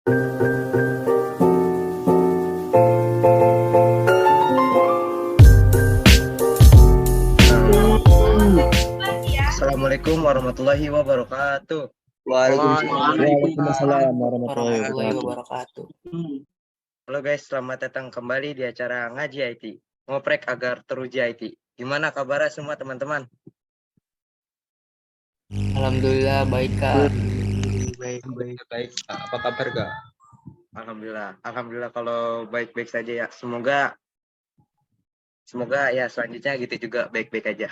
Assalamualaikum warahmatullahi wabarakatuh. Waalaikumsalam warahmatullahi warahmatullahi wabarakatuh. wabarakatuh. Halo guys, selamat datang kembali di acara Ngaji IT. Ngoprek agar teruji IT. Gimana kabarnya semua teman-teman? Alhamdulillah baik Kak. Baik. Apa kabar, Kak? Alhamdulillah kalau baik-baik saja ya. Semoga ya selanjutnya gitu juga baik-baik aja.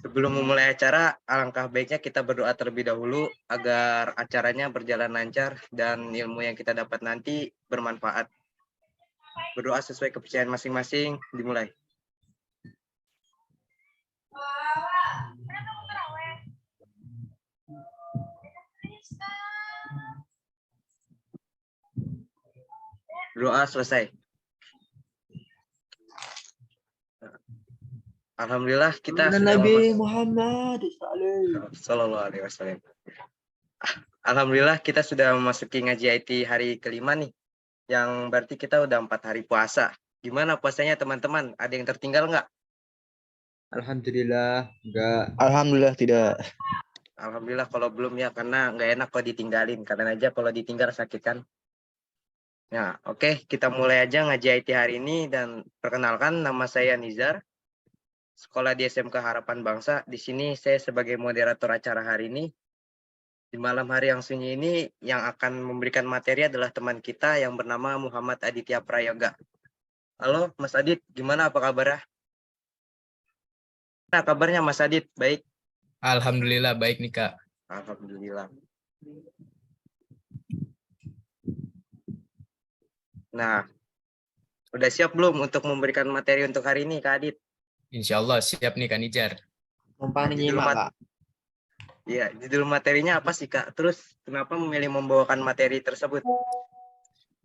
Sebelum memulai acara, alangkah baiknya kita berdoa terlebih dahulu agar acaranya berjalan lancar dan ilmu yang kita dapat nanti bermanfaat. Berdoa sesuai kepercayaan masing-masing, dimulai. Doa selesai. Alhamdulillah kita sudah Nabi Muhammad Sallallahu Alaihi Wasallam. Alhamdulillah kita sudah memasuki ngaji IT hari kelima nih. Yang berarti kita udah 4 hari puasa. Gimana puasanya teman-teman? Ada yang tertinggal nggak? Alhamdulillah enggak. Alhamdulillah tidak. Alhamdulillah kalau belum ya, karena nggak enak kalau ditinggalin. Karena aja kalau ditinggal sakit kan. Nah, oke, kita mulai aja ngaji IT hari ini. Dan perkenalkan, nama saya Nizar. Sekolah di SMK Harapan Bangsa. Di sini saya sebagai moderator acara hari ini. Di malam hari yang sunyi ini, yang akan memberikan materi adalah teman kita yang bernama Muhammad Aditya Prayoga. Halo Mas Adit, gimana apa kabarnya? Nah, kabarnya Mas Adit, baik? Alhamdulillah baik nih Kak. Alhamdulillah. Nah, udah siap belum untuk memberikan materi untuk hari ini Kak Adit? Insya Allah siap nih Kak Nijar. Numpang nyimak Kak. Ya, judul materinya apa sih Kak? Terus kenapa memilih membawakan materi tersebut?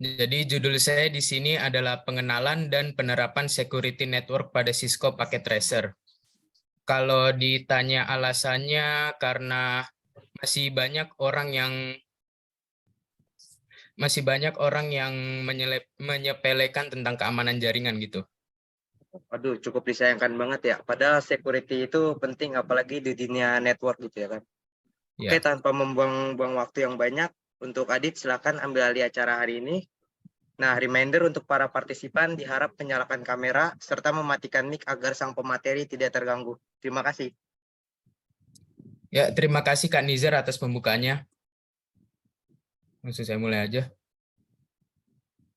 Jadi judul saya di sini adalah pengenalan dan penerapan security network pada Cisco Packet Tracer. Kalau ditanya alasannya karena masih banyak orang yang menyepelekan tentang keamanan jaringan gitu. Aduh, cukup disayangkan banget ya. Padahal security itu penting, apalagi di dunia network gitu ya kan. Ya. Oke, tanpa membuang-buang waktu yang banyak, untuk Adit silakan ambil alih acara hari ini. Nah, reminder untuk para partisipan diharap menyalakan kamera serta mematikan mic agar sang pemateri tidak terganggu. Terima kasih. Ya, terima kasih Kak Nizar atas pembukaannya. Langsung saya mulai aja.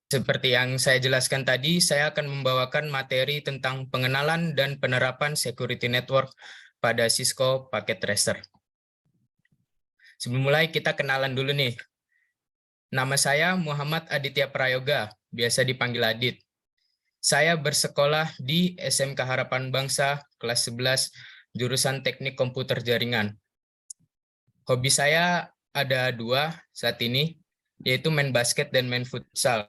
Seperti yang saya jelaskan tadi, saya akan membawakan materi tentang pengenalan dan penerapan security network pada Cisco Packet Tracer. Sebelum mulai, kita kenalan dulu nih. Nama saya Muhammad Aditya Prayoga, biasa dipanggil Adit. Saya bersekolah di SMK Harapan Bangsa, kelas 11, jurusan Teknik Komputer Jaringan. Hobi saya ada 2 saat ini, yaitu main basket dan main futsal.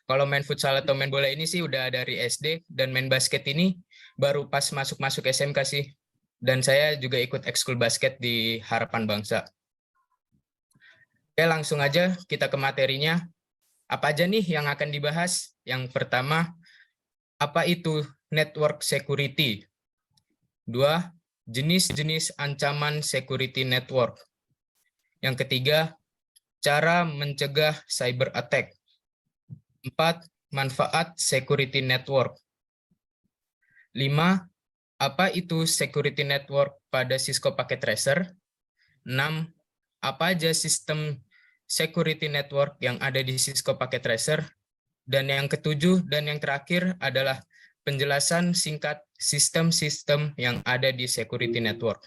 Kalau main futsal atau main bola ini sih udah dari SD, dan main basket ini baru pas masuk SMK sih. Dan saya juga ikut ekskul basket di Harapan Bangsa. Oke, langsung aja kita ke materinya. Apa aja nih yang akan dibahas? Yang pertama, apa itu network security? 2, jenis-jenis ancaman security network. Yang ketiga, cara mencegah cyber attack. 4, manfaat security network. 5, apa itu security network pada Cisco Packet Tracer? 6, apa aja sistem security network yang ada di Cisco Packet Tracer? Dan yang ketujuh dan yang terakhir adalah penjelasan singkat sistem-sistem yang ada di security network.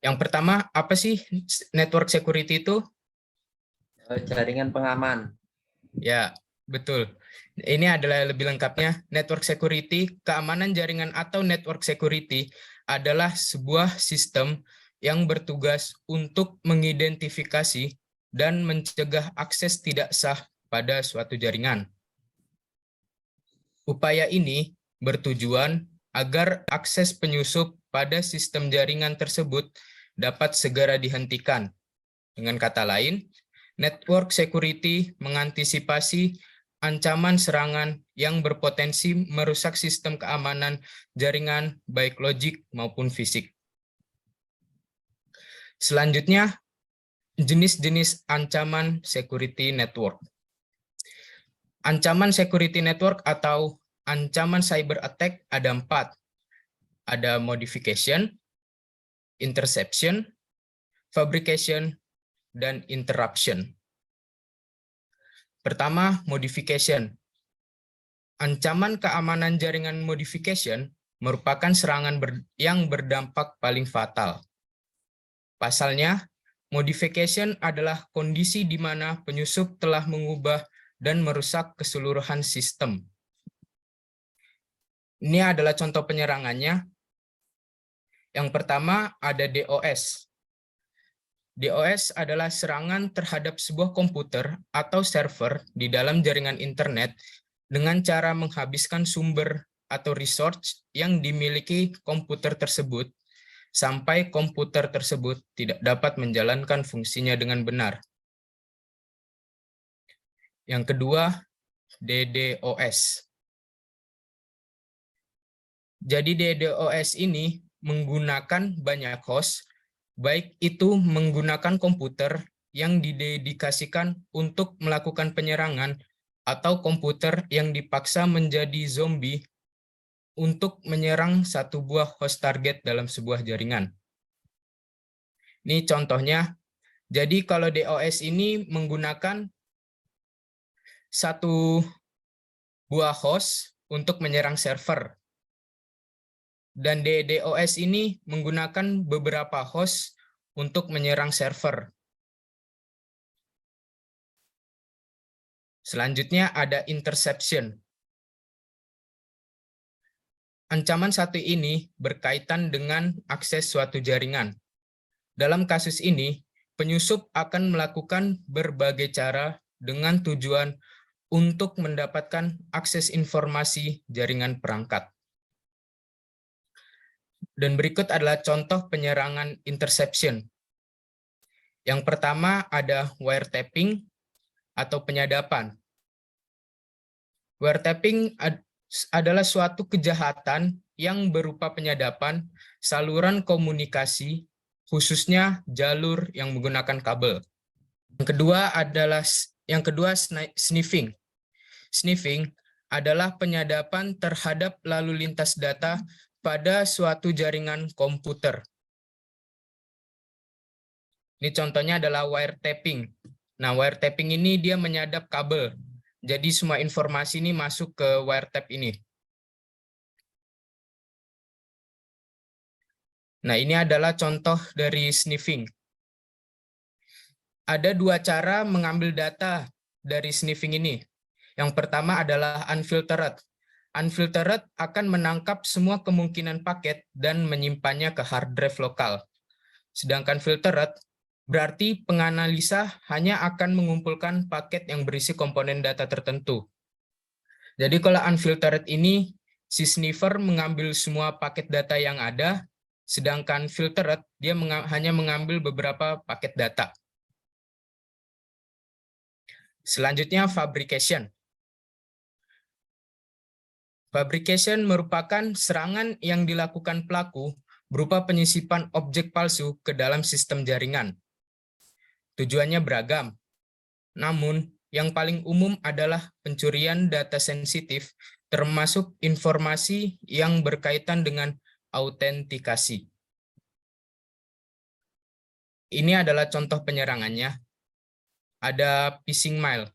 Yang pertama, apa sih network security itu? Jaringan pengaman. Ya, betul. Ini adalah lebih lengkapnya. Network security, keamanan jaringan atau network security adalah sebuah sistem yang bertugas untuk mengidentifikasi dan mencegah akses tidak sah pada suatu jaringan. Upaya ini bertujuan agar akses penyusup pada sistem jaringan tersebut dapat segera dihentikan Dengan kata lain, network security mengantisipasi ancaman serangan yang berpotensi merusak sistem keamanan jaringan baik logik maupun fisik. Selanjutnya, jenis-jenis ancaman security network. Ancaman security network atau ancaman cyber attack ada 4. Ada modification, interception, fabrication, dan interruption. Pertama, modification. Ancaman keamanan jaringan modification merupakan serangan yang berdampak paling fatal. Pasalnya, modification adalah kondisi di mana penyusup telah mengubah dan merusak keseluruhan sistem. Ini adalah contoh penyerangannya. Yang pertama ada DOS. DOS adalah serangan terhadap sebuah komputer atau server di dalam jaringan internet dengan cara menghabiskan sumber atau resource yang dimiliki komputer tersebut sampai komputer tersebut tidak dapat menjalankan fungsinya dengan benar. Yang kedua, DDoS. Jadi DDoS ini menggunakan banyak host, baik itu menggunakan komputer yang didedikasikan untuk melakukan penyerangan atau komputer yang dipaksa menjadi zombie untuk menyerang satu buah host target dalam sebuah jaringan. Ini contohnya. Jadi kalau DOS ini menggunakan satu buah host untuk menyerang server. Dan DDoS ini menggunakan beberapa host untuk menyerang server. Selanjutnya ada interception. Ancaman satu ini berkaitan dengan akses suatu jaringan. Dalam kasus ini, penyusup akan melakukan berbagai cara dengan tujuan untuk mendapatkan akses informasi jaringan perangkat. Dan berikut adalah contoh penyerangan interception. Yang pertama ada wiretapping atau penyadapan. Wiretapping adalah suatu kejahatan yang berupa penyadapan saluran komunikasi, khususnya jalur yang menggunakan kabel. Yang kedua sniffing. Sniffing adalah penyadapan terhadap lalu lintas data pada suatu jaringan komputer. Ini contohnya adalah wiretapping. Nah, wiretapping ini dia menyadap kabel. Jadi semua informasi ini masuk ke wiretap ini. Nah, ini adalah contoh dari sniffing. Ada 2 cara mengambil data dari sniffing ini. Yang pertama adalah unfiltered. Unfiltered akan menangkap semua kemungkinan paket dan menyimpannya ke hard drive lokal. Sedangkan filtered berarti penganalisa hanya akan mengumpulkan paket yang berisi komponen data tertentu. Jadi kalau unfiltered ini, si sniffer mengambil semua paket data yang ada, sedangkan filtered dia hanya mengambil beberapa paket data. Selanjutnya fabrication. Fabrication merupakan serangan yang dilakukan pelaku berupa penyisipan objek palsu ke dalam sistem jaringan. Tujuannya beragam, namun yang paling umum adalah pencurian data sensitif, termasuk informasi yang berkaitan dengan autentikasi. Ini adalah contoh penyerangannya. Ada phishing mail.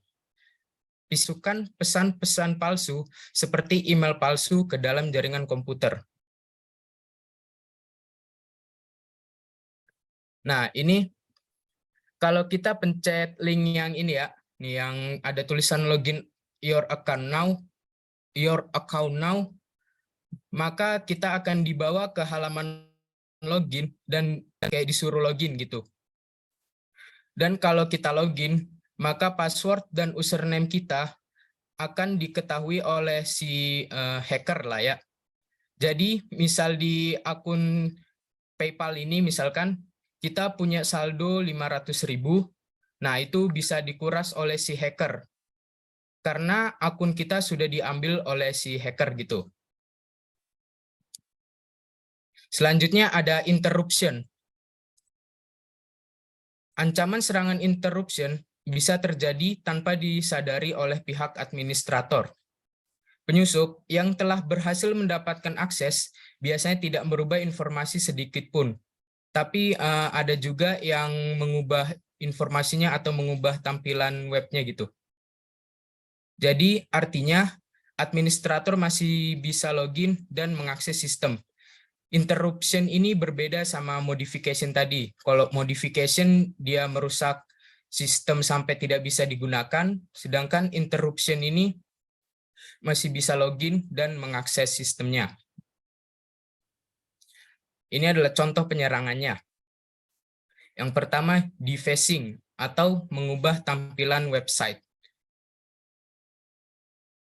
Isukan pesan-pesan palsu seperti email palsu ke dalam jaringan komputer. Nah, ini kalau kita pencet link yang ini ya, nih yang ada tulisan login your account now, maka kita akan dibawa ke halaman login dan kayak disuruh login gitu. Dan kalau kita login, maka password dan username kita akan diketahui oleh si hacker lah ya. Jadi misal di akun PayPal ini misalkan, kita punya saldo 500.000. Nah, itu bisa dikuras oleh si hacker. Karena akun kita sudah diambil oleh si hacker gitu. Selanjutnya ada interruption. Ancaman serangan interruption bisa terjadi tanpa disadari oleh pihak administrator. Penyusup yang telah berhasil mendapatkan akses biasanya tidak merubah informasi sedikit pun. Tapi ada juga yang mengubah informasinya atau mengubah tampilan webnya gitu. Jadi artinya administrator masih bisa login dan mengakses sistem. Interruption ini berbeda sama modification tadi. Kalau modification dia merusak sistem sampai tidak bisa digunakan, sedangkan interruption ini masih bisa login dan mengakses sistemnya. Ini adalah contoh penyerangannya. Yang pertama, defacing atau mengubah tampilan website.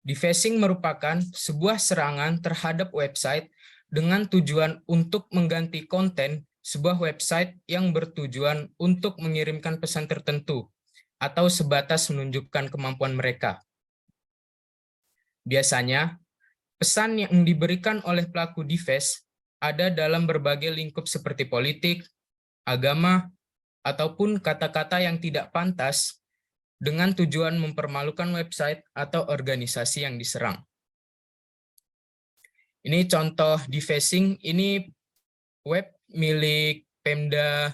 Defacing merupakan sebuah serangan terhadap website dengan tujuan untuk mengganti konten sebuah website yang bertujuan untuk mengirimkan pesan tertentu atau sebatas menunjukkan kemampuan mereka. Biasanya, pesan yang diberikan oleh pelaku deface ada dalam berbagai lingkup seperti politik, agama, ataupun kata-kata yang tidak pantas dengan tujuan mempermalukan website atau organisasi yang diserang. Ini contoh defacing, ini web milik Pemda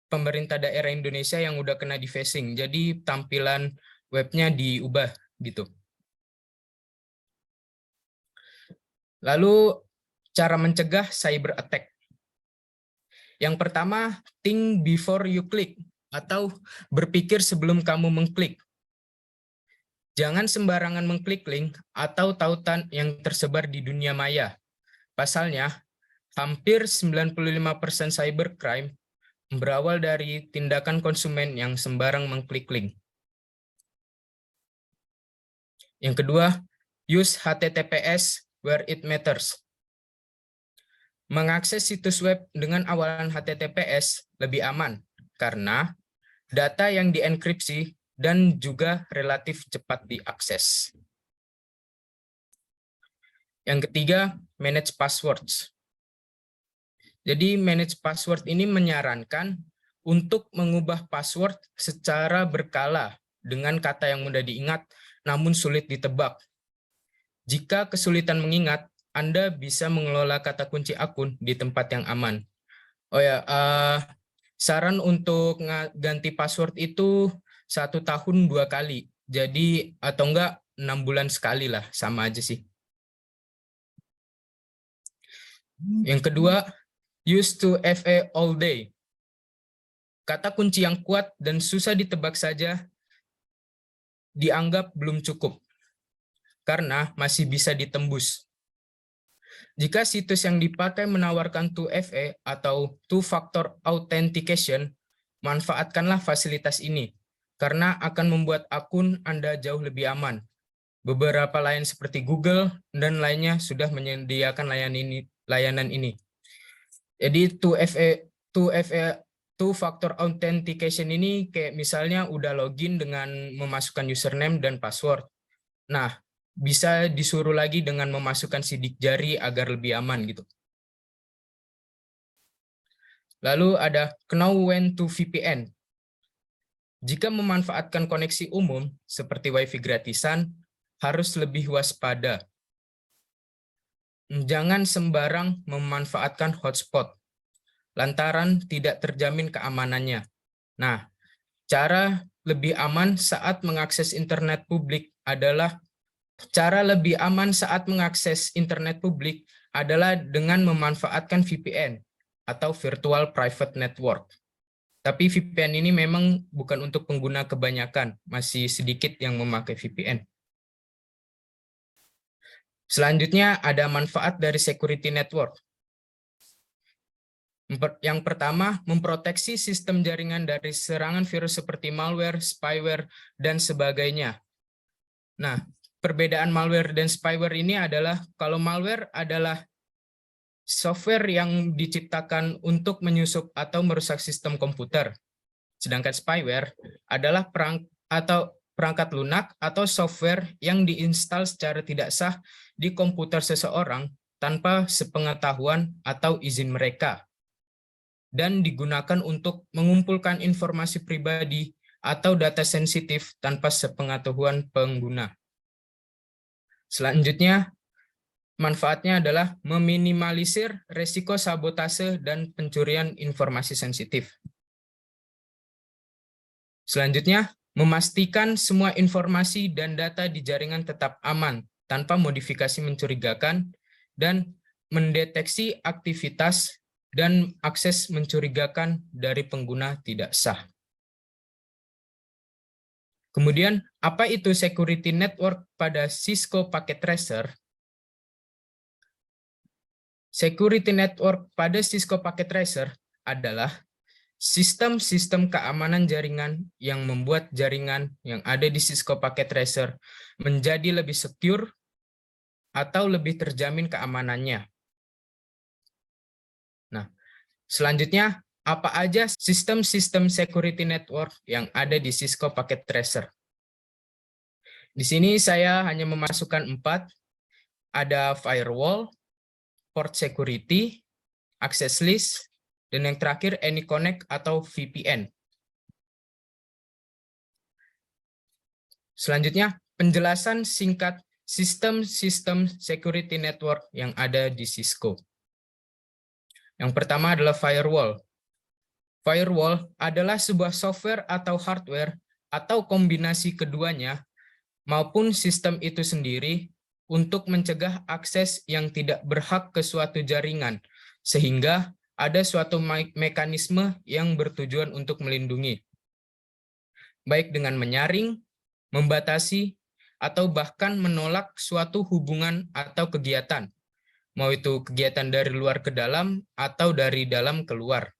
pemerintah daerah Indonesia yang udah kena defacing. Jadi tampilan webnya diubah gitu. Lalu cara mencegah cyber attack. Yang pertama, think before you click atau berpikir sebelum kamu mengklik. Jangan sembarangan mengklik link atau tautan yang tersebar di dunia maya. Pasalnya, hampir 95% cybercrime berawal dari tindakan konsumen yang sembarang mengklik link. Yang kedua, use HTTPS where it matters. Mengakses situs web dengan awalan HTTPS lebih aman karena data yang dienkripsi dan juga relatif cepat diakses. Yang ketiga, manage passwords. Jadi manage password ini menyarankan untuk mengubah password secara berkala dengan kata yang mudah diingat namun sulit ditebak. Jika kesulitan mengingat, Anda bisa mengelola kata kunci akun di tempat yang aman. Oh ya, saran untuk ganti password itu 1 tahun 2 kali. Jadi atau enggak 6 bulan sekali lah, sama aja sih. Yang kedua, use 2FA all day. Kata kunci yang kuat dan susah ditebak saja dianggap belum cukup karena masih bisa ditembus. Jika situs yang dipakai menawarkan 2FA atau two-factor authentication, manfaatkanlah fasilitas ini karena akan membuat akun Anda jauh lebih aman. Beberapa layanan seperti Google dan lainnya sudah menyediakan layanan ini. Jadi 2FA two-factor authentication ini kayak misalnya udah login dengan memasukkan username dan password. Nah, bisa disuruh lagi dengan memasukkan sidik jari agar lebih aman gitu. Lalu ada know when to VPN. Jika memanfaatkan koneksi umum seperti WiFi gratisan, harus lebih waspada. Jangan sembarang memanfaatkan hotspot, lantaran tidak terjamin keamanannya. Nah, cara lebih aman saat mengakses internet publik adalah dengan memanfaatkan VPN atau Virtual Private Network. Tapi VPN ini memang bukan untuk pengguna kebanyakan, masih sedikit yang memakai VPN. Selanjutnya ada manfaat dari security network. Yang pertama, memproteksi sistem jaringan dari serangan virus seperti malware, spyware, dan sebagainya. Nah, perbedaan malware dan spyware ini adalah kalau malware adalah software yang diciptakan untuk menyusup atau merusak sistem komputer. Sedangkan spyware adalah perangkat lunak atau software yang diinstal secara tidak sah di komputer seseorang tanpa sepengetahuan atau izin mereka, dan digunakan untuk mengumpulkan informasi pribadi atau data sensitif tanpa sepengetahuan pengguna. Selanjutnya, manfaatnya adalah meminimalisir resiko sabotase dan pencurian informasi sensitif. Selanjutnya, memastikan semua informasi dan data di jaringan tetap aman tanpa modifikasi mencurigakan dan mendeteksi aktivitas dan akses mencurigakan dari pengguna tidak sah. Kemudian, apa itu security network pada Cisco Packet Tracer? Security network pada Cisco Packet Tracer adalah sistem-sistem keamanan jaringan yang membuat jaringan yang ada di Cisco Packet Tracer menjadi lebih secure atau lebih terjamin keamanannya. Nah, selanjutnya, apa aja sistem-sistem security network yang ada di Cisco Packet Tracer? Di sini saya hanya memasukkan 4, ada firewall, port security, access list, dan yang terakhir AnyConnect atau VPN. Selanjutnya, penjelasan singkat sistem-sistem security network yang ada di Cisco. Yang pertama adalah firewall. Firewall adalah sebuah software atau hardware atau kombinasi keduanya maupun sistem itu sendiri untuk mencegah akses yang tidak berhak ke suatu jaringan, sehingga ada suatu mekanisme yang bertujuan untuk melindungi, baik dengan menyaring, membatasi, atau bahkan menolak suatu hubungan atau kegiatan, mau itu kegiatan dari luar ke dalam atau dari dalam keluar.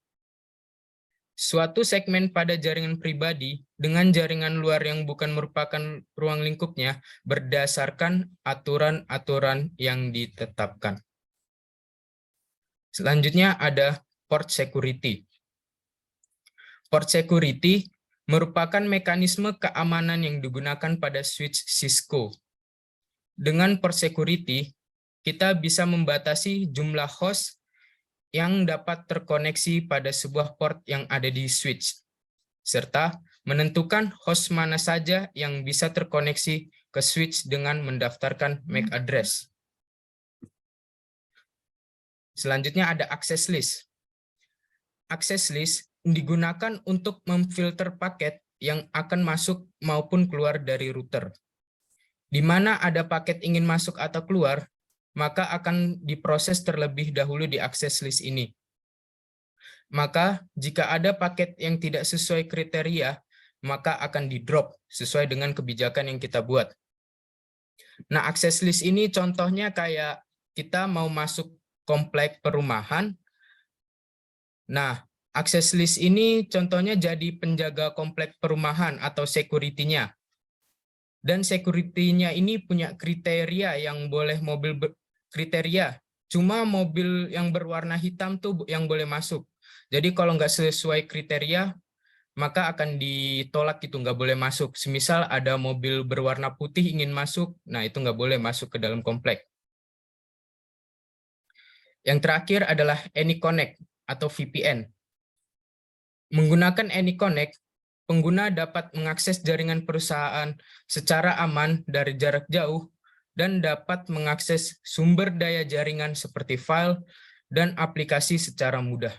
Suatu segmen pada jaringan pribadi dengan jaringan luar yang bukan merupakan ruang lingkupnya berdasarkan aturan-aturan yang ditetapkan. Selanjutnya ada port security. Port security merupakan mekanisme keamanan yang digunakan pada switch Cisco. Dengan port security, kita bisa membatasi jumlah host yang dapat terkoneksi pada sebuah port yang ada di switch, serta menentukan host mana saja yang bisa terkoneksi ke switch dengan mendaftarkan MAC address. Selanjutnya ada access list. Access list digunakan untuk memfilter paket yang akan masuk maupun keluar dari router. Di mana ada paket ingin masuk atau keluar, maka akan diproses terlebih dahulu di access list ini. Maka jika ada paket yang tidak sesuai kriteria, maka akan di-drop sesuai dengan kebijakan yang kita buat. Nah, access list ini contohnya kayak kita mau masuk komplek perumahan. Nah, access list ini contohnya jadi penjaga komplek perumahan atau security-nya. Dan security-nya ini punya kriteria yang boleh kriteria. Cuma mobil yang berwarna hitam tuh yang boleh masuk. Jadi kalau nggak sesuai kriteria, maka akan ditolak itu, nggak boleh masuk. Semisal ada mobil berwarna putih ingin masuk, nah itu nggak boleh masuk ke dalam komplek. Yang terakhir adalah AnyConnect atau VPN. Menggunakan AnyConnect, pengguna dapat mengakses jaringan perusahaan secara aman dari jarak jauh dan dapat mengakses sumber daya jaringan seperti file dan aplikasi secara mudah.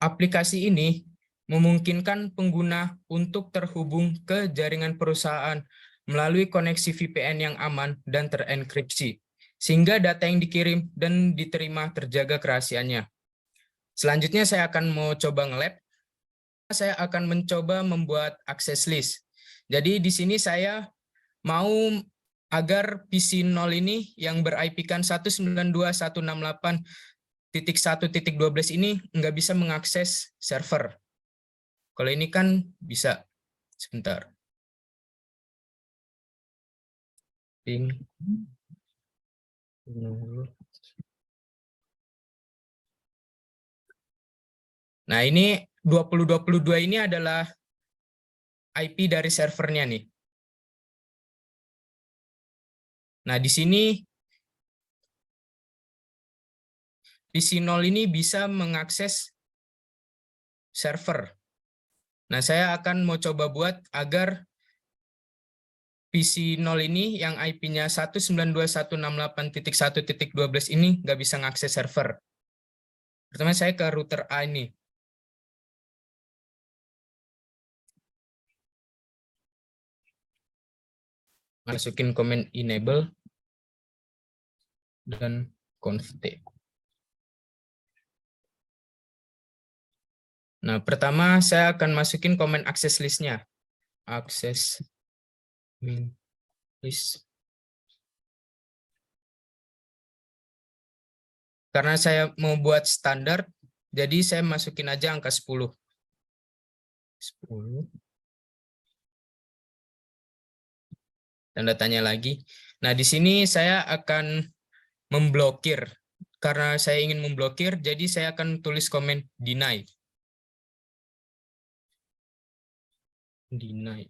Aplikasi ini memungkinkan pengguna untuk terhubung ke jaringan perusahaan melalui koneksi VPN yang aman dan terenkripsi, sehingga data yang dikirim dan diterima terjaga kerahasiaannya. Selanjutnya saya akan mau coba nge-lab. Saya akan mencoba membuat access list. Jadi di sini saya mau agar PC 0 ini yang ber-IP-kan 192.168.1.12 ini nggak bisa mengakses server. Kalau ini kan bisa. Sebentar. Ping. Nah, ini 2022 ini adalah IP dari servernya nih. Nah, di sini PC0 ini bisa mengakses server. Nah, saya akan mau coba buat agar PC0 ini yang IP-nya 192.168.1.12 ini nggak bisa mengakses server. Pertama saya ke router A ini. Masukin komen enable dan conft. Nah, pertama saya akan masukin komen access list-nya. Access list. Karena saya mau buat standar, jadi saya masukin aja angka 10. 10. Tanda tanya lagi. Nah, di sini saya akan memblokir. Karena saya ingin memblokir, jadi saya akan tulis komen deny. Deny.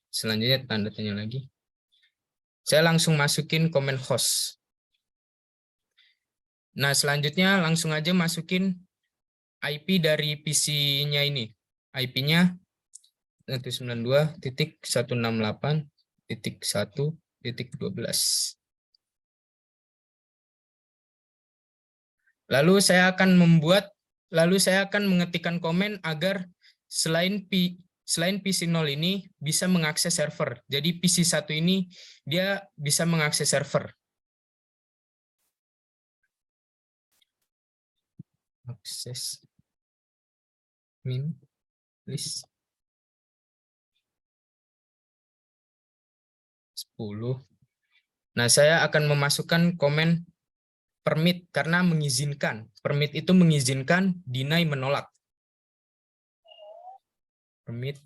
Selanjutnya tanda tanya lagi. Saya langsung masukin komen host. Nah, selanjutnya langsung aja masukin IP dari PC-nya ini. IP-nya 192.168.1.12. Lalu saya akan mengetikkan komen agar selain PC0 ini bisa mengakses server. Jadi PC1 ini dia bisa mengakses server. Akses min list 10. Nah, saya akan memasukkan komen permit karena mengizinkan. Permit itu mengizinkan, deny menolak. Permit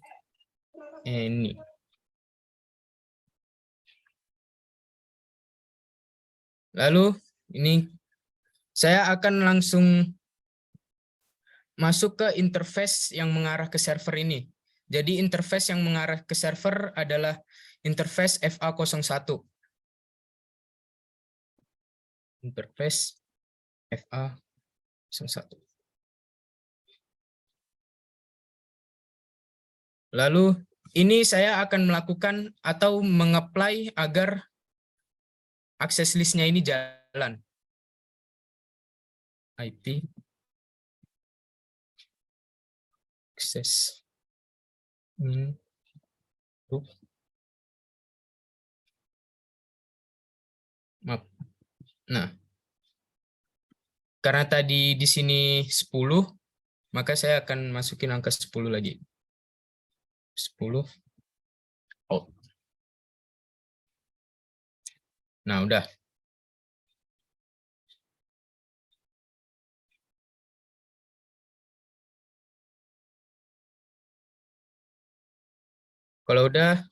ini. Lalu ini saya akan langsung masuk ke interface yang mengarah ke server ini. Jadi interface yang mengarah ke server adalah interface FA01. Interface FA01. Lalu ini saya akan melakukan atau mengapply agar akses listnya ini jalan. IP akses maaf. Nah, karena tadi di sini 10, maka saya akan masukin angka 10 lagi. 10. Oh. Nah, udah. Kalau udah,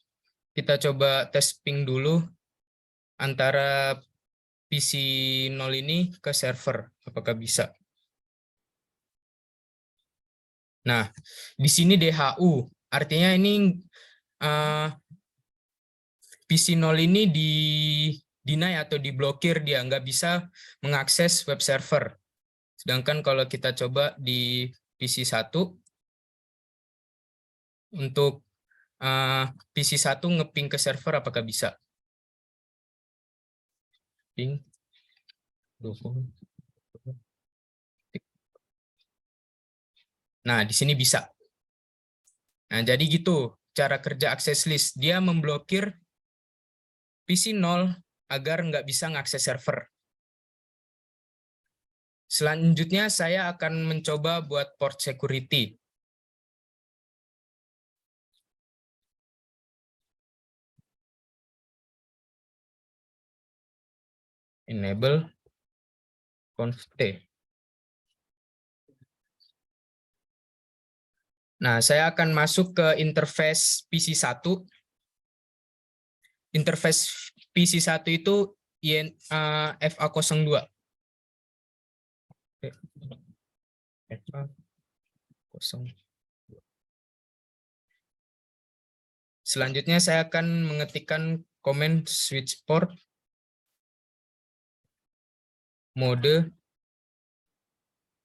kita coba tes ping dulu antara PC0 ini ke server. Apakah bisa? Nah, di sini DHU. Artinya ini PC0 ini di-deny atau diblokir, dia nggak bisa mengakses web server. Sedangkan kalau kita coba di PC1, untuk PC1 ngeping ke server apakah bisa? Ping 20. Nah, di sini bisa. Nah, jadi gitu cara kerja access list. Dia memblokir PC0 agar nggak bisa ngakses server. Selanjutnya saya akan mencoba buat port security. Enable conft. Nah, saya akan masuk ke interface PC1. Interface PC1 itu FA02. kosong. Selanjutnya saya akan mengetikkan komen switch port mode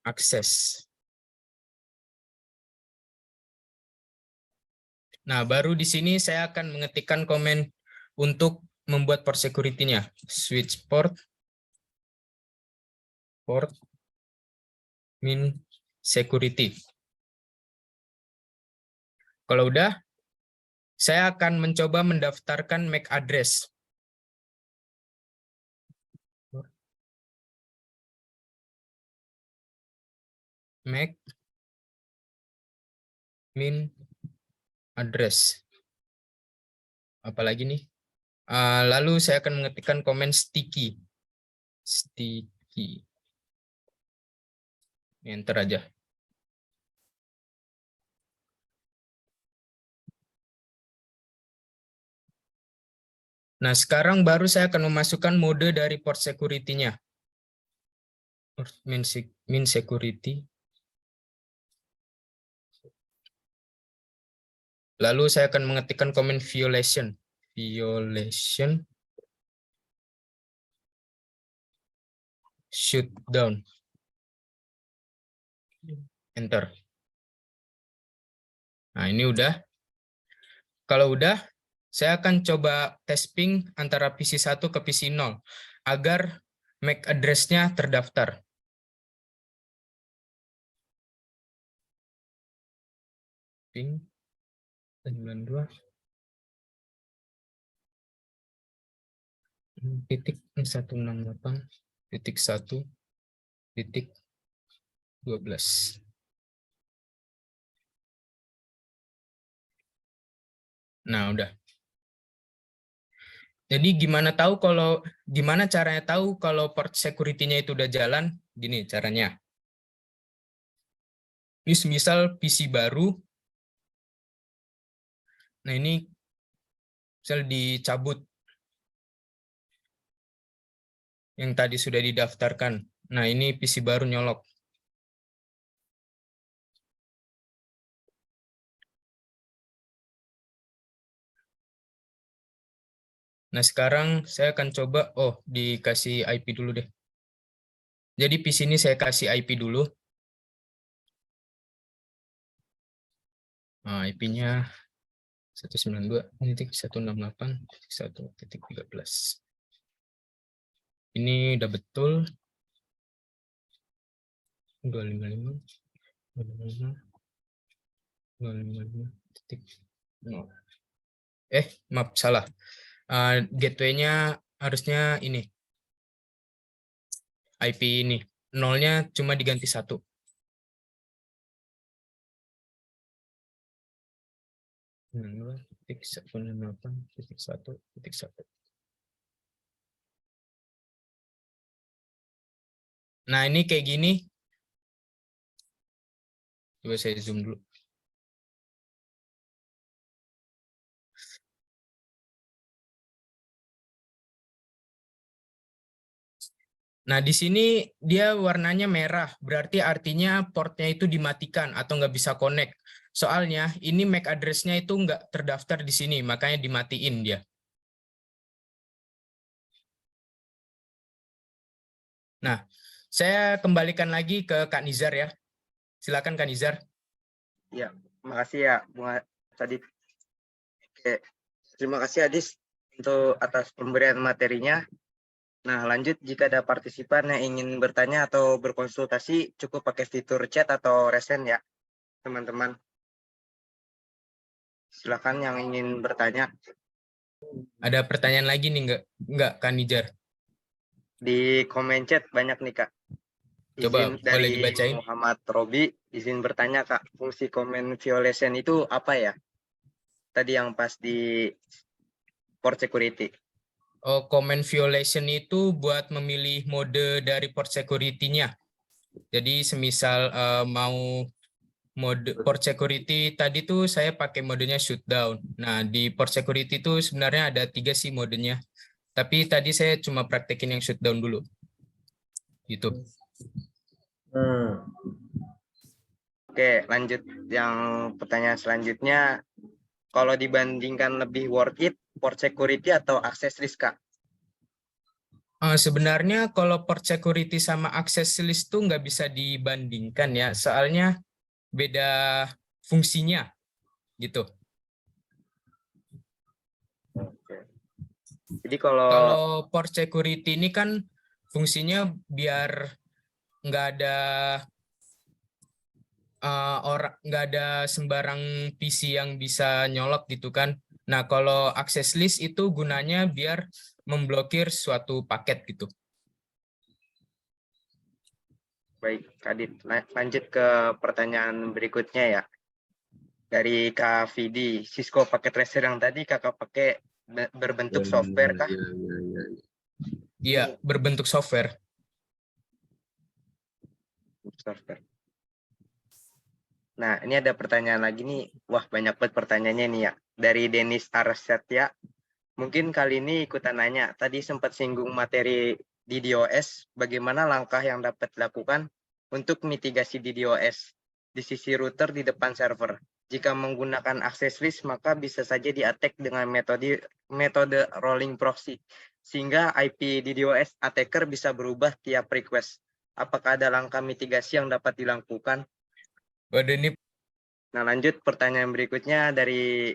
akses. Nah, baru di sini saya akan mengetikkan komen untuk membuat port security-nya. Switch port min security. Kalau udah, saya akan mencoba mendaftarkan MAC address. MAC min address. Apalagi nih? Lalu saya akan mengetikkan komen sticky. Sticky. Enter aja. Nah, sekarang baru saya akan memasukkan mode dari port security-nya. Min security. Lalu saya akan mengetikkan komen violation. Violation. Shutdown. Enter. Nah, ini udah. Kalau udah, saya akan coba tes ping antara PC 1 ke PC 0 agar MAC address-nya terdaftar. Ping 92 titik 168 titik 1 titik 12. Nah, udah. Jadi gimana caranya tahu kalau port security-nya itu udah jalan? Gini caranya. Ini semisal PC baru. Nah, ini misal dicabut yang tadi sudah didaftarkan. Nah, ini PC baru nyolok. Nah, sekarang saya akan coba, dikasih IP dulu deh. Jadi PC ini saya kasih IP dulu. Nah, IP-nya 192.168.1.13. Ini udah betul. 255. 255.0. Maaf, salah. Gateway-nya harusnya ini. IP ini. Nolnya cuma diganti 1. Nah, ini kayak gini. Coba saya zoom dulu. Nah, di sini dia warnanya merah, berarti artinya portnya itu dimatikan atau nggak bisa connect. Soalnya ini MAC address-nya itu nggak terdaftar di sini, makanya dimatiin dia. Nah, saya kembalikan lagi ke Kak Nizar ya. Silakan Kak Nizar. Ya, makasih ya Bung Sadip. Oke, terima kasih Adis untuk atas pemberian materinya. Nah, lanjut jika ada partisipan yang ingin bertanya atau berkonsultasi, cukup pakai fitur chat atau resen ya, teman-teman. Silakan yang ingin bertanya. Ada pertanyaan lagi nih nggak Kak Nizar? Di komen chat banyak nih Kak. Coba Izin boleh dari dibacain. Muhammad Robi, izin bertanya Kak, fungsi comment violation itu apa ya? Tadi yang pas di port security. Comment violation itu buat memilih mode dari port security-nya. Jadi semisal mau mode port security tadi tuh saya pakai modenya shutdown. Nah, di port security itu sebenarnya ada 3 sih modenya. Tapi tadi saya cuma praktekin yang shutdown dulu. Gitu. Oke, lanjut yang pertanyaan selanjutnya. Kalau dibandingkan lebih worth it, port security atau access list, Kak? Sebenarnya kalau port security sama access list tuh nggak bisa dibandingkan ya, soalnya beda fungsinya gitu. Oke. Jadi kalau Kalau port security ini kan fungsinya biar nggak ada nggak ada sembarang PC yang bisa nyolok gitu kan. Nah, kalau access list itu gunanya biar memblokir suatu paket gitu. baik, Kadit, lanjut ke pertanyaan berikutnya ya. Dari Kak Vidi, Cisco Packet Tracer yang tadi Kakak pakai berbentuk software kah? Iya, berbentuk software. Software. Nah, ini ada pertanyaan lagi nih. Wah, banyak banget pertanyaannya nih ya. Dari Denis Arsetia. Mungkin kali ini ikutan nanya. Tadi sempat singgung materi DDoS. Bagaimana langkah yang dapat dilakukan untuk mitigasi DDoS di sisi router di depan server? Jika menggunakan access list, maka bisa saja di-attack dengan metode rolling proxy. Sehingga IP DDoS attacker bisa berubah tiap request. Apakah ada langkah mitigasi yang dapat dilakukan? Waduh, ini Nah, lanjut pertanyaan berikutnya dari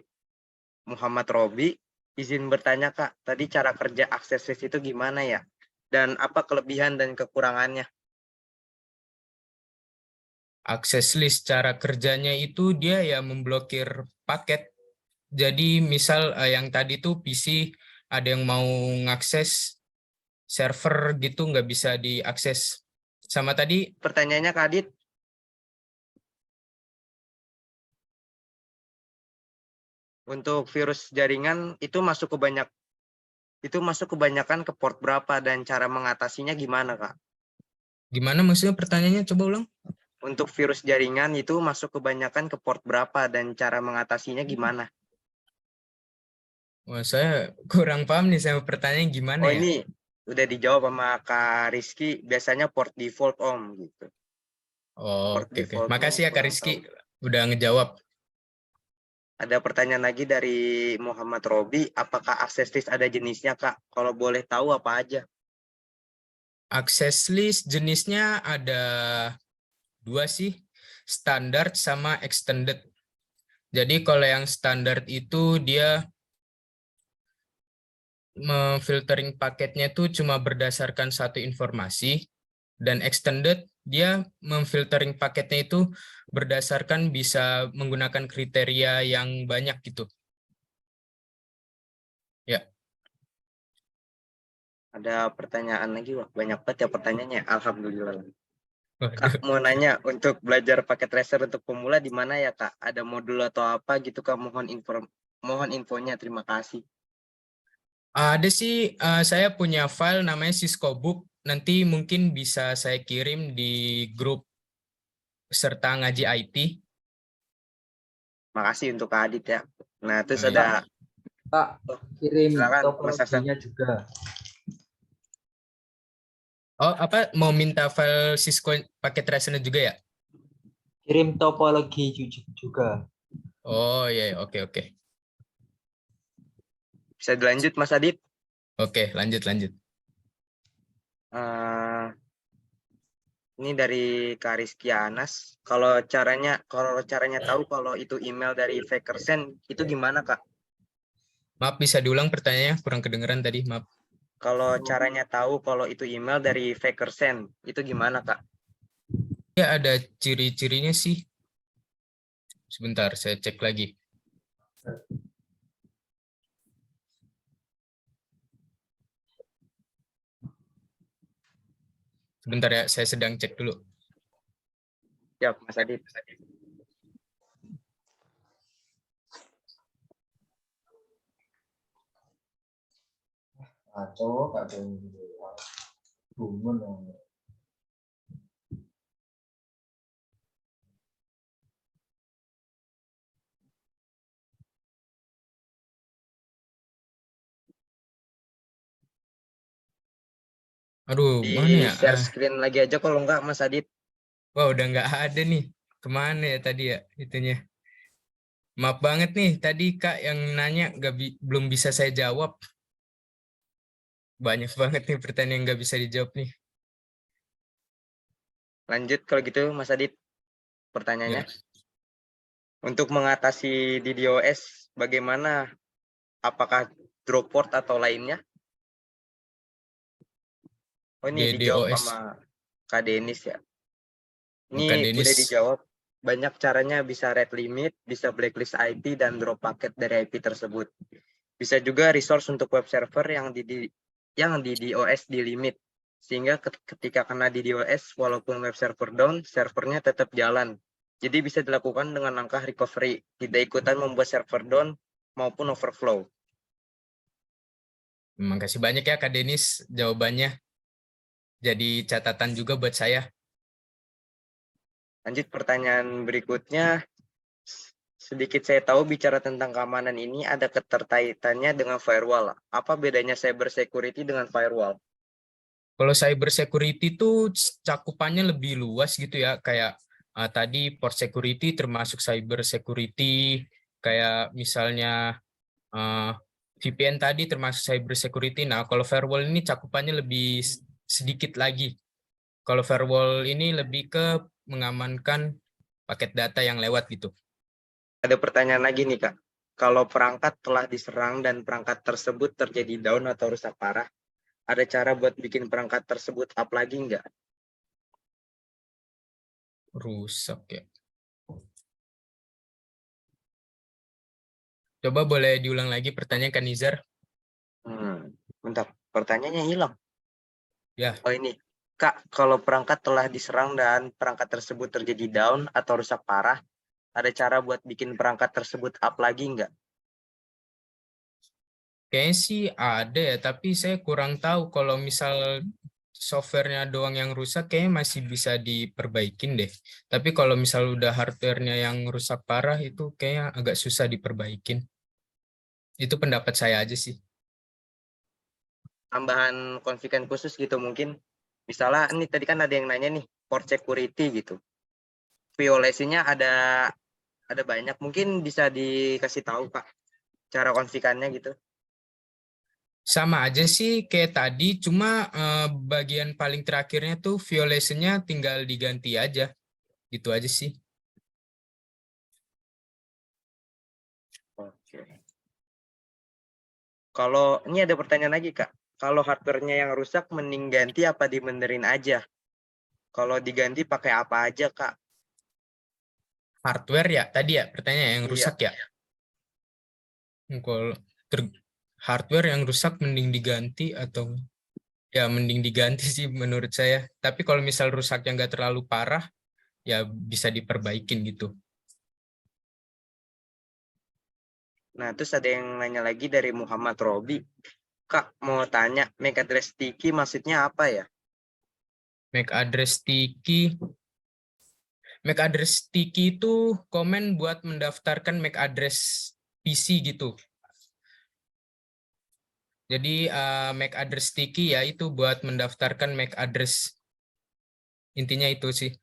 Muhammad Robi. Izin bertanya, Kak, tadi cara kerja access list itu gimana ya? Dan apa kelebihan dan kekurangannya? access list cara kerjanya itu dia ya memblokir paket. Jadi misal yang tadi tuh PC ada yang mau ngakses server gitu nggak bisa diakses. Sama tadi Pertanyaannya, Kak Adit, untuk virus jaringan itu masuk kebanyakan ke port berapa dan cara mengatasinya gimana, Kak? gimana maksudnya pertanyaannya, coba ulang. Untuk virus jaringan itu masuk kebanyakan ke port berapa dan cara mengatasinya gimana? Wah, saya kurang paham nih sama pertanyaan gimana Oh, ya. ini udah dijawab sama Kak Rizky, biasanya port default Om gitu. Oh, Port oke oke. default Om, Makasih ya Kak kurang Rizky tahu. udah ngejawab. Ada pertanyaan lagi dari Muhammad Robi, apakah access list ada jenisnya, Kak? Kalau boleh tahu apa aja? Access list jenisnya ada dua sih, standar sama extended. Jadi kalau yang standar itu dia memfiltering paketnya tuh cuma berdasarkan satu informasi, dan extended dia memfiltering paketnya itu berdasarkan bisa menggunakan kriteria yang banyak gitu. Ya. Ada pertanyaan lagi, wah banyak banget ya pertanyaannya. Alhamdulillah. Waduh. Kak, mau nanya, untuk belajar pakai tracer untuk pemula di mana ya, Kak? Ada modul atau apa gitu, Kak? Mohon infonya, terima kasih. Ada sih, saya punya file namanya Cisco Book. Nanti mungkin bisa saya kirim di grup peserta ngaji IT. Makasih untuk Kak Adit ya. Nah, terus Oh, iya. ada, Kak, oh, kirim silakan Mas Hasan. topologinya juga. Oh, apa mau minta file Cisco pakai tracer juga ya? Kirim topologi juga. Oh iya, iya. Oke oke. Bisa dilanjut, Mas Adit? Oke, lanjut lanjut. Eh, ini dari Kak Rizky Anas. Kalau caranya tahu kalau itu email dari Fakersen, itu gimana, Kak? Maaf, bisa diulang pertanyaannya, kurang kedengeran tadi, maaf. Kalau caranya tahu kalau itu email dari Fakersen, itu gimana, Kak? Ya ada ciri-cirinya sih. Sebentar, saya cek lagi. Sebentar ya, saya sedang cek dulu. Ya, Mas Adit. Aco, Kak Bungun. Aduh, Di mana ya? share screen lagi aja kalau enggak, Mas Adit. Wah, udah nggak ada nih. kemana ya tadi ya itunya. Maaf banget nih tadi Kak yang nanya belum bisa saya jawab. Banyak banget nih pertanyaan yang nggak bisa dijawab nih. Lanjut kalau gitu Mas Adit pertanyaannya. Ya. Untuk mengatasi DDoS bagaimana? Apakah drop port atau lainnya? Oh ini dijawab DDoS. sama Kak Denis ya. Kak Ini udah Denis. dijawab. Banyak caranya, bisa red limit, bisa blacklist IP dan drop paket dari IP tersebut. Bisa juga resource untuk web server yang di DOS di limit. Sehingga ketika kena DDoS, walaupun web server down, servernya tetap jalan. Jadi bisa dilakukan dengan langkah recovery, tidak ikutan membuat server down maupun overflow. Terima kasih banyak ya Kak Denis jawabannya. Jadi catatan juga buat saya. Lanjut pertanyaan berikutnya. Sedikit saya tahu bicara tentang keamanan ini ada keterkaitannya dengan firewall. Apa bedanya cyber security dengan firewall? Kalau cyber security itu cakupannya lebih luas gitu ya, kayak tadi port security termasuk cyber security, kayak misalnya VPN tadi termasuk cyber security. Nah, kalau firewall ini cakupannya lebih sedikit lagi. Kalau firewall ini lebih ke mengamankan paket data yang lewat gitu. Ada pertanyaan lagi nih Kak. Kalau perangkat telah diserang dan perangkat tersebut terjadi down atau rusak parah, ada cara buat bikin perangkat tersebut up lagi nggak? Rusak ya. Coba boleh diulang lagi pertanyaan Kak Nizar? Bentar, pertanyaannya hilang. Ya. Oh ini, Kak, kalau perangkat telah diserang dan perangkat tersebut terjadi down atau rusak parah, ada cara buat bikin perangkat tersebut up lagi nggak? Kayaknya sih ada ya, tapi saya kurang tahu kalau misal softwarenya doang yang rusak kayaknya masih bisa diperbaikin deh. Tapi kalau misal udah hardwarenya yang rusak parah itu kayaknya agak susah diperbaikin. Itu pendapat saya aja sih. Tambahan konfigan khusus gitu mungkin. Misalnya ini tadi kan ada yang nanya nih, port security gitu. Violasinya ada banyak, mungkin bisa dikasih tahu Kak cara konfigannya gitu. Sama aja sih kayak tadi, cuma bagian paling terakhirnya tuh violation-nya tinggal diganti aja. Gitu aja sih. Oke. Kalau ini ada pertanyaan lagi Kak. Kalau hardware-nya yang rusak mending ganti apa dibenerin aja? Kalau diganti pakai apa aja Kak? Hardware ya, tadi ya pertanyaan yang Iya. rusak ya. Kalau hardware yang rusak mending diganti atau ya mending diganti sih menurut saya. Tapi kalau misal rusaknya nggak terlalu parah, ya bisa diperbaikin gitu. Nah, terus ada yang nanya lagi dari Muhammad Robi. Kak, mau tanya, MAC address sticky maksudnya apa ya? MAC address sticky. MAC address sticky itu komen buat mendaftarkan MAC address PC gitu. Jadi MAC address sticky ya itu buat mendaftarkan MAC address. Intinya itu sih.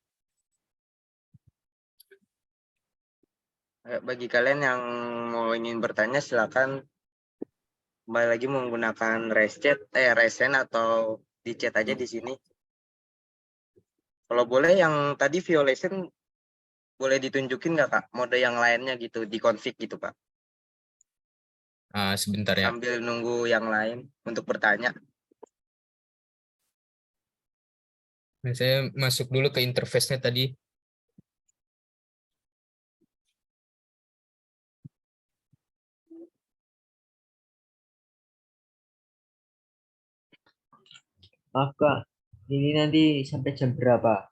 Bagi kalian yang mau ingin bertanya, silakan kembali lagi menggunakan resen atau di chat aja di sini. Kalau boleh yang tadi violation boleh ditunjukin nggak Kak? Mode yang lainnya gitu, di config gitu Pak. Sebentar ya. Sambil nunggu yang lain untuk bertanya. Nah, saya masuk dulu ke interface-nya tadi. Maaf Kak, ini nanti sampai jam berapa?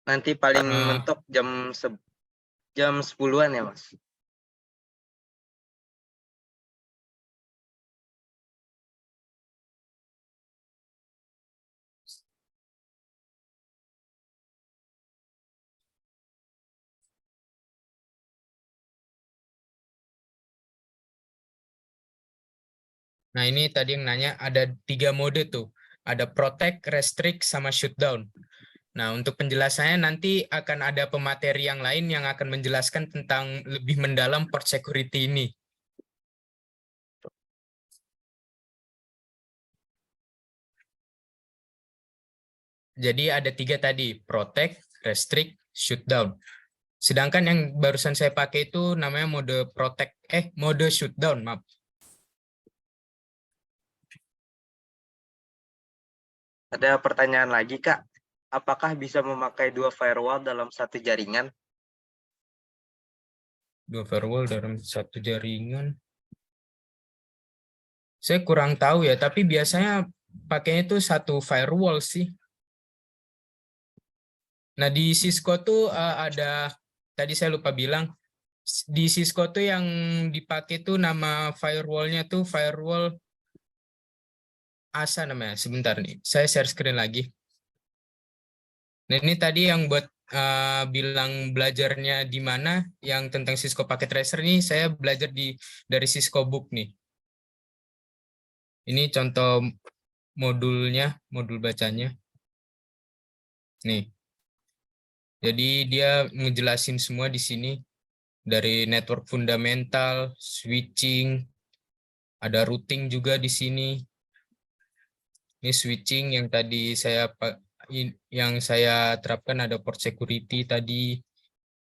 Nanti paling Ah. mentok jam 10-an ya Mas. Nah, ini tadi yang nanya ada 3 mode tuh. Ada protect, restrict, sama shutdown. Nah, untuk penjelasannya nanti akan ada pemateri yang lain yang akan menjelaskan tentang lebih mendalam port security ini. Jadi ada 3 tadi, protect, restrict, shutdown. Sedangkan yang barusan saya pakai itu namanya mode shutdown, maaf. Ada pertanyaan lagi, Kak. Apakah bisa memakai 2 firewall dalam satu jaringan? 2 firewall dalam satu jaringan. Saya kurang tahu ya, tapi biasanya pakainya itu satu firewall sih. Nah, di Cisco tuh ada, tadi saya lupa bilang, di Cisco tuh yang dipakai tuh nama firewallnya tuh firewall ASA namanya. Sebentar nih, saya share screen lagi. Nah, ini tadi yang buat bilang belajarnya di mana, yang tentang Cisco Packet Tracer nih, saya belajar dari Cisco Book nih. Ini contoh modulnya, modul bacanya. Nih. Jadi dia ngejelasin semua di sini. Dari network fundamental, switching, ada routing juga di sini. Ini switching yang tadi saya terapkan ada port security tadi.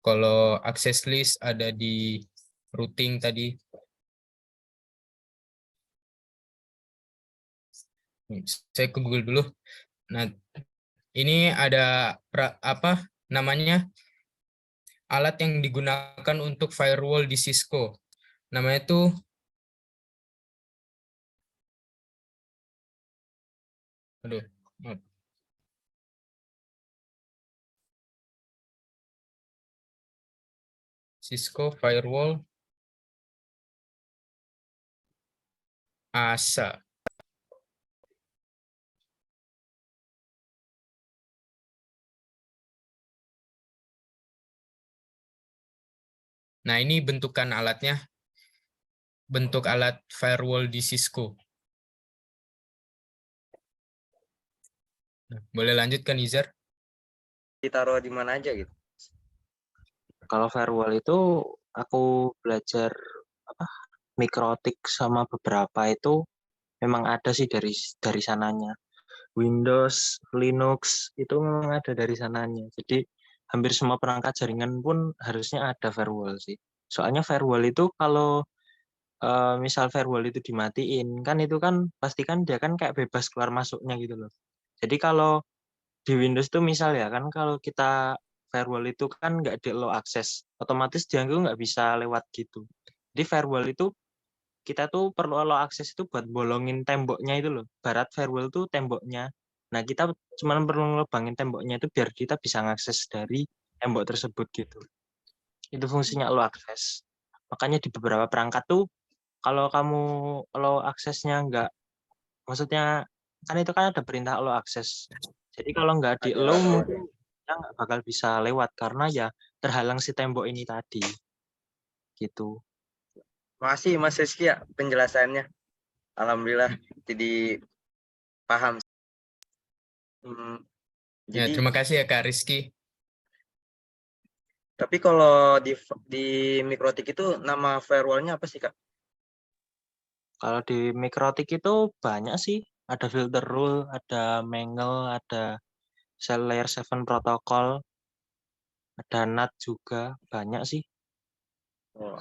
Kalau access list ada di routing tadi. Saya ke Google dulu. Nah, ini ada apa namanya alat yang digunakan untuk firewall di Cisco. Namanya itu maaf. Cisco Firewall ASA. Nah, ini bentukan alatnya. Bentuk alat firewall di Cisco. Nah, boleh lanjutkan, Izar? Ditaruh di mana aja gitu? Kalau firewall itu aku belajar apa mikrotik sama beberapa itu memang ada sih dari sananya. Windows, Linux itu memang ada dari sananya. Jadi hampir semua perangkat jaringan pun harusnya ada firewall sih. Soalnya firewall itu kalau misal firewall itu dimatiin kan itu kan pastikan dia kan kayak bebas keluar masuknya gitu loh. Jadi kalau di Windows tuh misal ya kan kalau kita firewall itu kan nggak di allow access, otomatis dia itu nggak bisa lewat gitu. Di firewall itu kita tuh perlu allow access itu buat bolongin temboknya itu loh. Barat firewall tuh temboknya. Nah kita cuma perlu ngelubangin temboknya itu biar kita bisa ngakses dari tembok tersebut gitu. Itu fungsinya allow access. Makanya di beberapa perangkat tuh kalau kamu allow access-nya nggak, maksudnya kan itu kan ada perintah allow access. Jadi kalau nggak di allow mungkin kita nggak bakal bisa lewat karena ya terhalang si tembok ini tadi gitu. Makasih Mas Rizky ya penjelasannya. Alhamdulillah jadi paham. Ya, Jadi terima kasih ya Kak Rizky. tapi kalau di Mikrotik itu nama firewallnya apa sih, Kak? Kalau di Mikrotik itu banyak sih. Ada filter rule, ada Mangle, ada Cell Layer 7 protokol, ada NAT juga, banyak sih. Oh,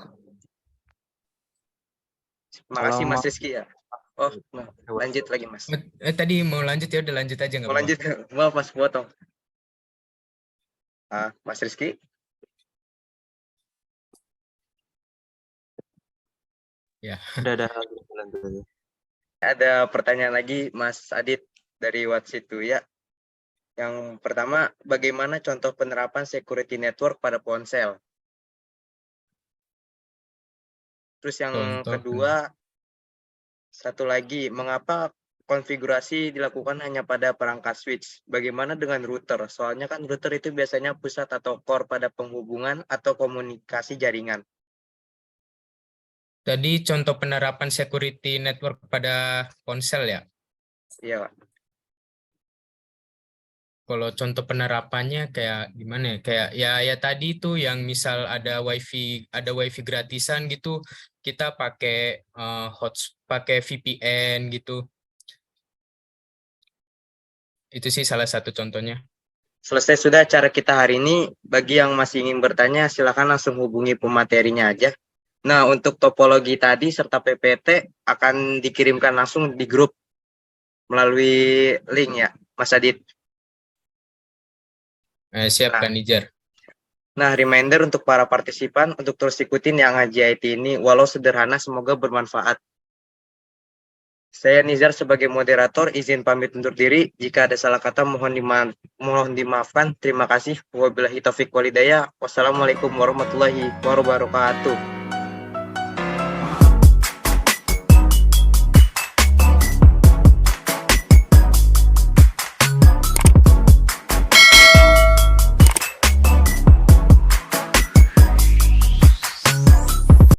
Kalau makasih Mas mau Rizky ya. Oh, nah, lanjut lagi Mas. Tadi mau lanjut ya, udah lanjut aja nggak Mau apa-apa. lanjut, maaf Mas, potong. Mas Rizky, Ya. udah lanjut. ada pertanyaan lagi Mas Adit dari Watsitu ya. Yang pertama, bagaimana contoh penerapan security network pada ponsel? Terus yang Contoh. kedua, satu lagi, mengapa konfigurasi dilakukan hanya pada perangkat switch? Bagaimana dengan router? Soalnya kan router itu biasanya pusat atau core pada penghubungan atau komunikasi jaringan. Tadi contoh penerapan security network pada ponsel ya. Iya, Pak. Kalau contoh penerapannya kayak gimana ya? Kayak ya tadi tuh yang misal ada wifi gratisan gitu, kita pakai pakai VPN gitu. Itu sih salah satu contohnya. Selesai sudah acara kita hari ini. Bagi yang masih ingin bertanya, silakan langsung hubungi pematerinya aja. Nah, untuk topologi tadi serta PPT akan dikirimkan langsung di grup melalui link ya, Mas Adit. Siap Nah. Kak Nijar. Nah, reminder untuk para partisipan untuk terus ikutin yang ngaji IT ini, walau sederhana, semoga bermanfaat. Saya Nizar sebagai moderator, izin pamit undur diri. Jika ada salah kata, mohon dimaafkan. Terima kasih. Wabillahi taufiq walhidayah. Wassalamualaikum warahmatullahi wabarakatuh.